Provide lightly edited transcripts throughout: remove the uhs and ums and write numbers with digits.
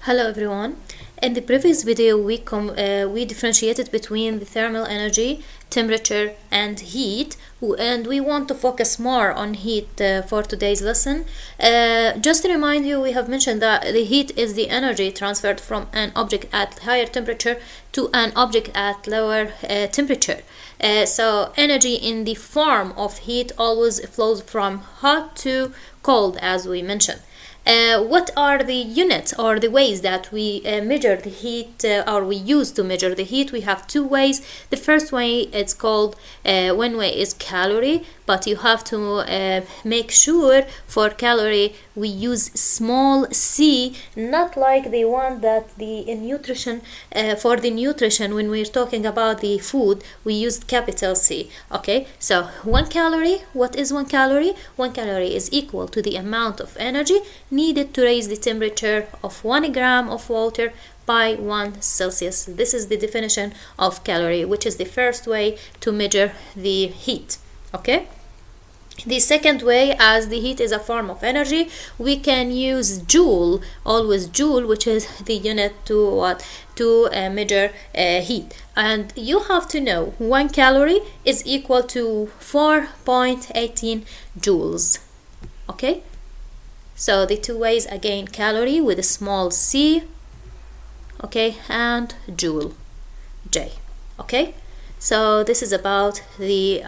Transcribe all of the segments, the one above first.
Hello everyone. In the previous video we differentiated between the thermal energy, temperature and heat, and we want to focus more on heat for today's lesson. Just to remind you, we have mentioned that the heat is the energy transferred from an object at higher temperature to an object at lower temperature. So energy in the form of heat always flows from hot to cold, as we mentioned. What are the units or the ways that we measure the heat or we use to measure the heat? We have two ways. The first way it's called one way is calorie, but you have to make sure for calorie we use small c, not like the one that the in nutrition for the nutrition when we're talking about the food we used capital C. Okay, so 1 calorie, what is 1 calorie? 1 calorie is equal to the amount of energy needed to raise the temperature of 1 gram of water by 1 Celsius. This is the definition of calorie, which is the first way to measure the heat. Okay. The second way, as the heat is a form of energy, we can use joule, always joule, which is the unit to measure heat. And you have to know 1 calorie is equal to 4.18 joules. Okay, so the two ways again, calorie with a small c, okay, and joule, J. Okay, so this is about the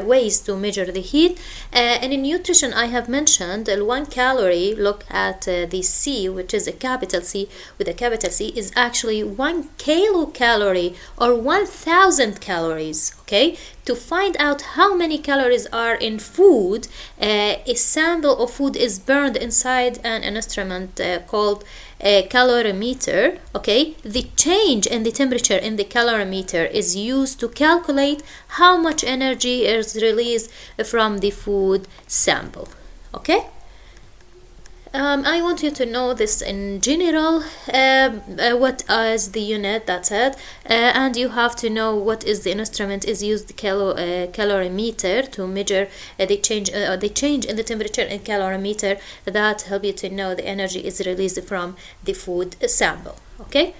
ways to measure the heat. And in nutrition I have mentioned 1 calorie, look at the C, which is a capital C with a capital C, is actually 1 kilocalorie or 1000 calories. Okay, to find out how many calories are in food, a sample of food is burned inside an instrument called a calorimeter. Okay, the change in the temperature in the calorimeter is used to calculate how much energy is released from the food sample. Okay, I want you to know this in general, what is the unit, that's it, and you have to know what is the instrument is used, calorimeter, to measure the change in the temperature in calorimeter. That help you to know the energy is released from the food sample. Okay,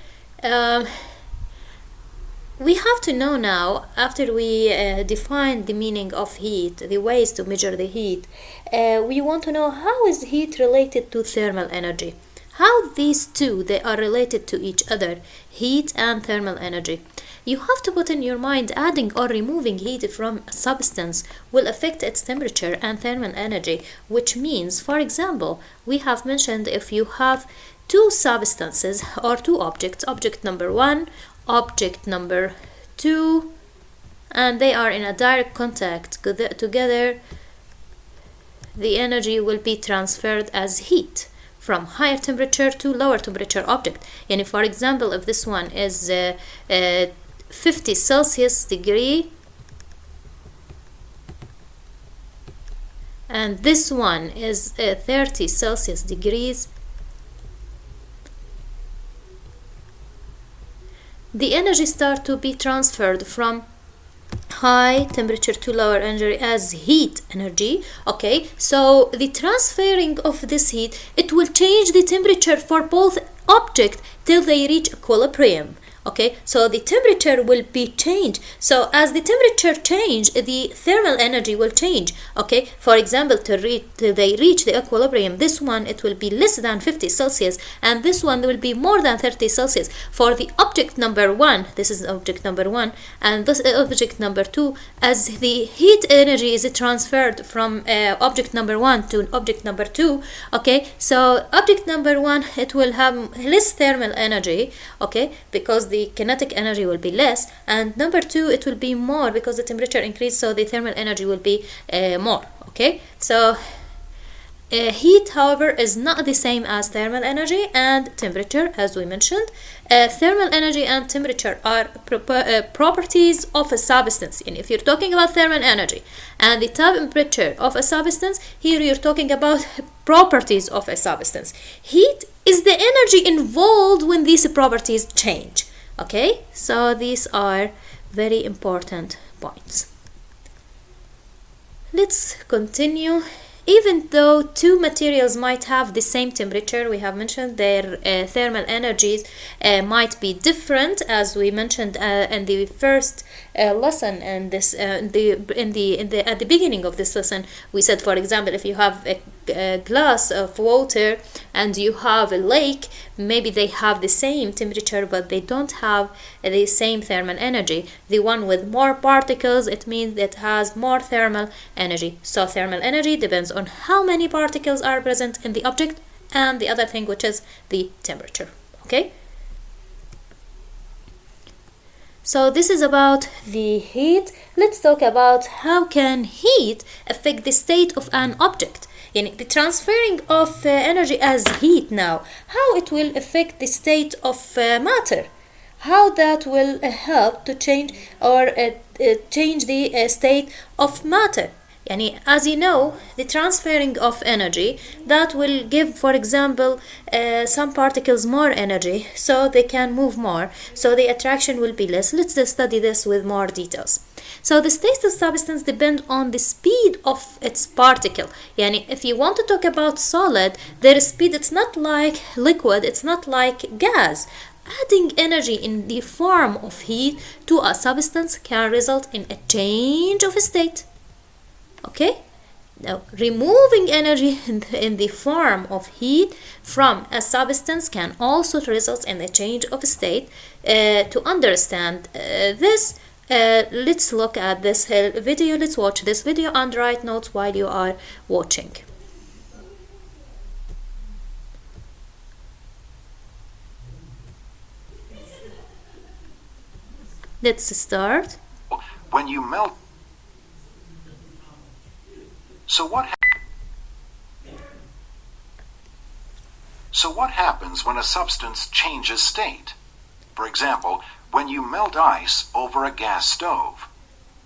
we have to know now, after we define the meaning of heat, the ways to measure the heat, we want to know how is heat related to thermal energy. How these two, they are related to each other, heat and thermal energy. You have to put in your mind adding or removing heat from a substance will affect its temperature and thermal energy, which means, for example, we have mentioned if you have two substances or two objects, object number 1, object number 2, and they are in a direct contact together, the energy will be transferred as heat from higher temperature to lower temperature object. And for example, if this one is 50 Celsius degree and this one is 30 Celsius degrees, the energy start to be transferred from high temperature to lower energy as heat energy. Okay, so the transferring of this heat, it will change the temperature for both objects till they reach equilibrium. Okay, so the temperature will be changed. So as the temperature change, the thermal energy will change. Okay, for example, till they reach the equilibrium, this one it will be less than 50 Celsius and this one will be more than 30 Celsius. For the object number 1, this is object number 1, and this object number 2, as the heat energy is transferred from object number 1 to object number 2. Okay, so object number 1, it will have less thermal energy, okay, because the kinetic energy will be less, and number 2, it will be more because the temperature increased, so the thermal energy will be more. Okay, so heat, however, is not the same as thermal energy and temperature, as we mentioned. Thermal energy and temperature are properties of a substance. And if you're talking about thermal energy and the temperature of a substance, here you're talking about properties of a substance. Heat is the energy involved when these properties change. Okay, so these are very important points. Let's continue even though two materials might have the same temperature, we have mentioned their thermal energies might be different, as we mentioned in the first lesson. And this at the beginning of this lesson, we said, for example, if you have a glass of water and you have a lake, maybe they have the same temperature, but they don't have the same thermal energy. The one with more particles, it means it has more thermal energy. So thermal energy depends on how many particles are present in the object, and the other thing, which is the temperature. Okay, so this is about the heat. Let's talk about how can heat affect the state of an object. The transferring of energy as heat now, how it will affect the state of matter, how that will help to change or change the state of matter. As you know, the transferring of energy, that will give, for example, some particles more energy, so they can move more, so the attraction will be less. Let's study this with more details. So the state of substance depend on the speed of its particle. If you want to talk about solid, their speed, it's not like liquid, it's not like gas. Adding energy in the form of heat to a substance can result in a change of state. Okay, now removing energy in the form of heat from a substance can also result in a change of state. To understand this, let's look at this video. Let's watch this video and write notes while you are watching. Let's start. When you melt. So what happens when a substance changes state? For example, when you melt ice over a gas stove.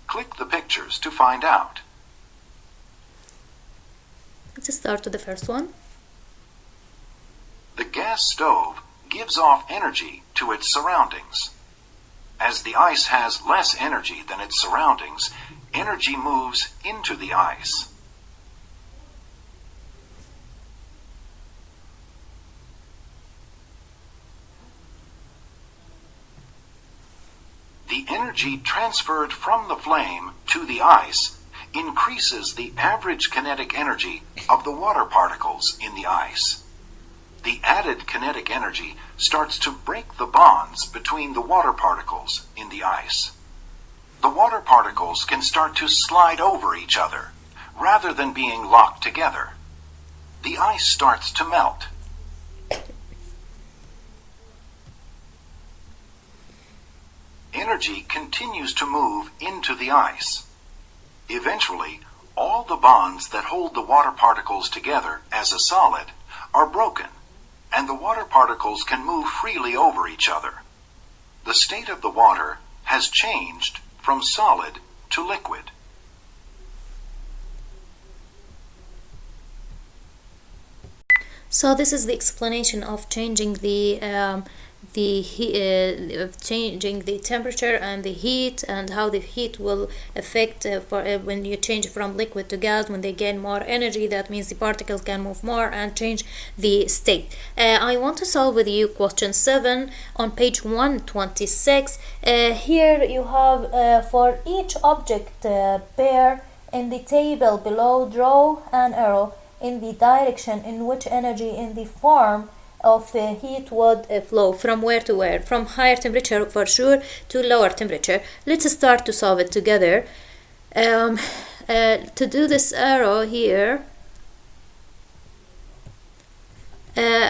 Click the pictures to find out. Let's start with the first one. The gas stove gives off energy to its surroundings. As the ice has less energy than its surroundings, energy moves into the ice. The energy transferred from the flame to the ice increases the average kinetic energy of the water particles in the ice. The added kinetic energy starts to break the bonds between the water particles in the ice. The water particles can start to slide over each other rather than being locked together. The ice starts to melt. Energy continues to move into the ice. Eventually, all the bonds that hold the water particles together as a solid are broken, and the water particles can move freely over each other. The state of the water has changed from solid to liquid. So this is the explanation of changing changing the temperature and the heat, and how the heat will affect when you change from liquid to gas. When they gain more energy, that means the particles can move more and change the state. I want to solve with you question 7 on page 126. Here you have for each object pair in the table below, draw an arrow in the direction in which energy in the form of heat would flow. From where to where? From higher temperature for sure to lower temperature. Let's start to solve it together. To do this arrow here,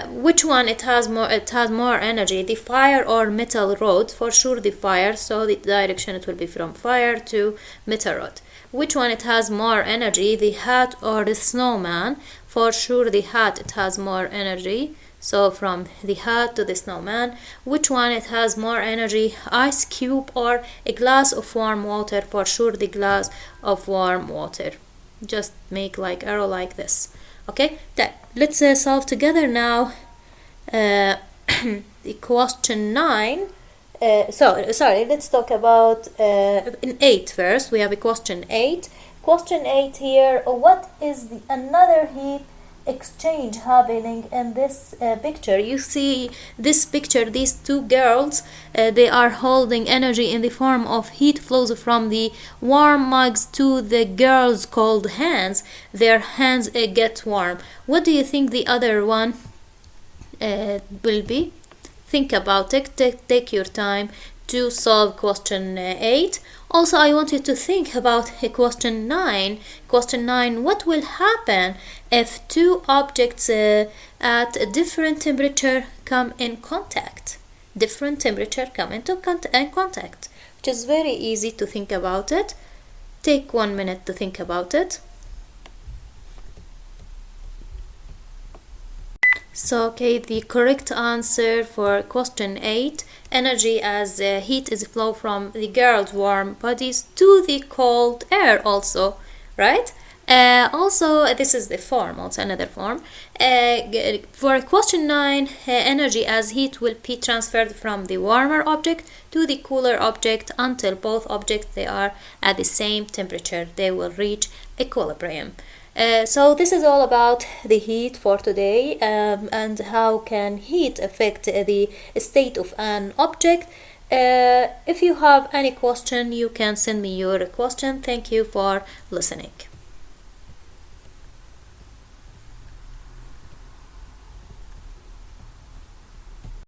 which one it has more energy, the fire or metal rod? For sure the fire, so the direction it will be from fire to metal rod. Which one it has more energy, the hat or the snowman? For sure the hat, it has more energy, so from the hat to the snowman. Which one it has more energy, ice cube or a glass of warm water? For sure the glass of warm water. Just make like arrow like this. Okay, let's solve together now the question 9. Sorry, let's talk about in 8 first. We have a question 8. Question 8 here. What is the another heat exchange happening in this picture? You see this picture, these two girls, they are holding energy in the form of heat flows from the warm mugs to the girls' cold hands. Their hands get warm. What do you think the other one will be? Think about it. Take your time to solve question 8. Also, I want you to think about question 9. Question 9, what will happen if two objects at a different temperature come in contact? Different temperature come into contact, which is very easy to think about it. Take 1 minute to think about it. So, okay, the correct answer for question 8, energy as heat is flow from the girls' warm bodies to the cold air also, right? Also, this is the form, also another form. For question 9, energy as heat will be transferred from the warmer object to the cooler object until both objects they are at the same temperature. They will reach equilibrium. So this is all about the heat for today, and how can heat affect the state of an object. If you have any question, you can send me your question. Thank you for listening.